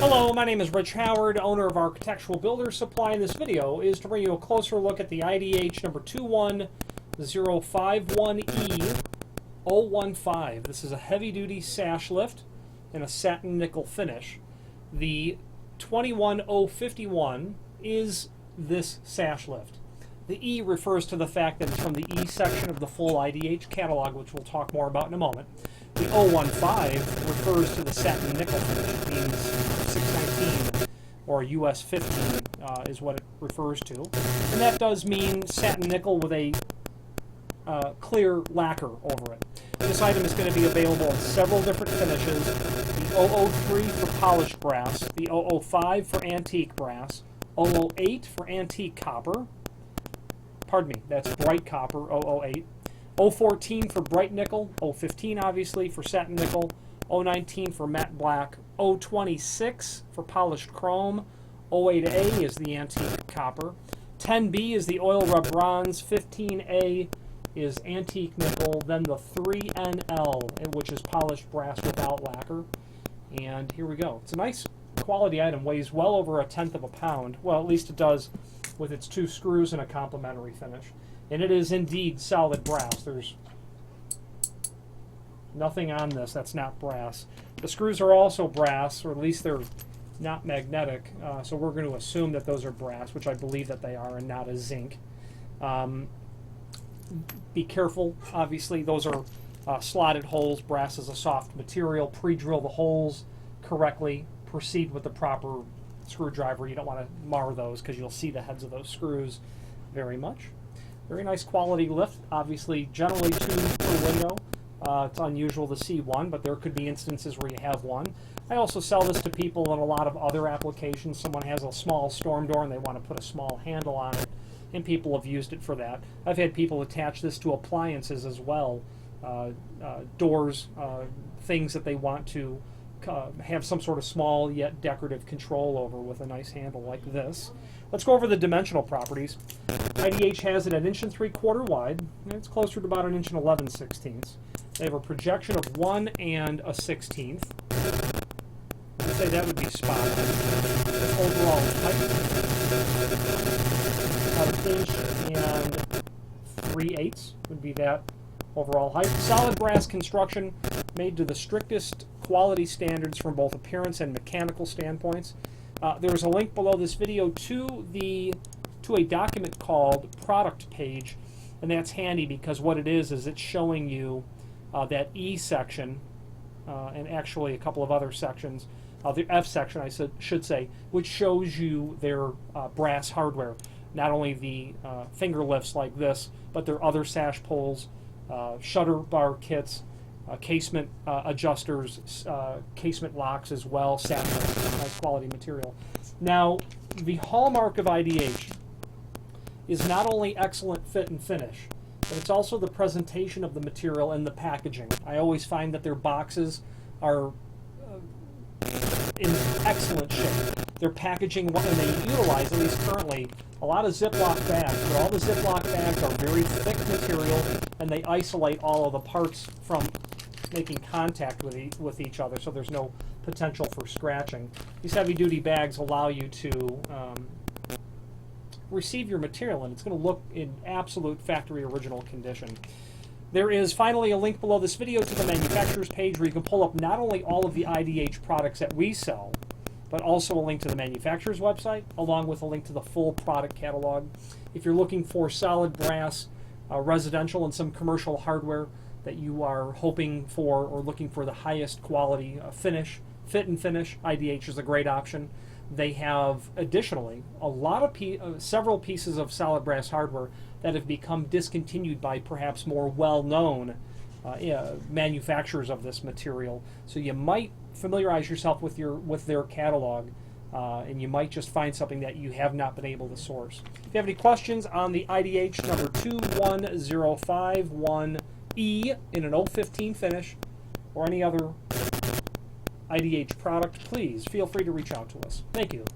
Hello, my name is Rich Howard, owner of Architectural Builders Supply, and this video is to bring you a closer look at the IDH number 21051E015. This is a heavy-duty sash lift in a satin nickel finish. The 21051 is this sash lift. The E refers to the fact that it's from the E section of the full IDH catalog, which we'll talk more about in a moment. The 015 refers to the satin nickel finish. It means 619 or US 15 is what it refers to. And that does mean satin nickel with a clear lacquer over it. This item is going to be available in several different finishes. The 003 for polished brass, the 005 for antique brass, 008 for antique copper, pardon me, that's bright copper, 008, 014 for bright nickel, 015 obviously for satin nickel, 019 for matte black, 026 for polished chrome, 08A is the antique copper, 10B is the oil rub bronze, 15A is antique nickel, then the 3NL, which is polished brass without lacquer. And here we go. It's a nice quality item, weighs well over 1/10 of a pound. Well, at least it does with its 2 screws and a complementary finish. And it is indeed solid brass. There's nothing on this that's not brass. The screws are also brass, or at least they're not magnetic, so we're going to assume that those are brass, which I believe that they are, and not a zinc. Be careful, obviously, those are slotted holes. Brass is a soft material. Pre-drill the holes correctly. Proceed with the proper screwdriver. You don't want to mar those because you'll see the heads of those screws very much. Very nice quality lift. Obviously, generally 2 per window. It's unusual to see 1, but there could be instances where you have 1. I also sell this to people in a lot of other applications. Someone has a small storm door and they want to put a small handle on it, and people have used it for that. I've had people attach this to appliances as well. Doors, things that they want to have some sort of small yet decorative control over with a nice handle like this. Let's go over the dimensional properties. IDH has it at 1 3/4 wide, and it's closer to about 1 11/16. They have a projection of 1 1/16. I'd say that would be spot on. Overall height, about 1 3/8 would be that overall height. Solid brass construction, made to the strictest quality standards from both appearance and mechanical standpoints. There's a link below this video to a document called product page, and that's handy because what it is it's showing you that E section and actually a couple of other sections, the F section I should say, which shows you their brass hardware. Not only the finger lifts like this, but their other sash pulls, shutter bar kits, casement adjusters, casement locks as well, satin, nice quality material. Now, the hallmark of IDH is not only excellent fit and finish, but it's also the presentation of the material and the packaging. I always find that their boxes are in excellent shape. Their packaging, and they utilize, at least currently, a lot of Ziploc bags, but all the Ziploc bags are very thick material, and they isolate all of the parts from making contact with each other, so there's no potential for scratching. These heavy-duty bags allow you to receive your material, and it's going to look in absolute factory original condition. There is finally a link below this video to the manufacturer's page where you can pull up not only all of the IDH products that we sell, but also a link to the manufacturer's website, along with a link to the full product catalog. If you're looking for solid brass, residential and some commercial hardware that you are hoping for or looking for the highest quality finish, fit and finish, IDH is a great option. They have additionally a lot of several pieces of solid brass hardware that have become discontinued by perhaps more well-known manufacturers of this material. So you might familiarize yourself with their catalog, and you might just find something that you have not been able to source. If you have any questions on the IDH number 21051E in an 015 finish, or any other IDH product, please feel free to reach out to us. Thank you.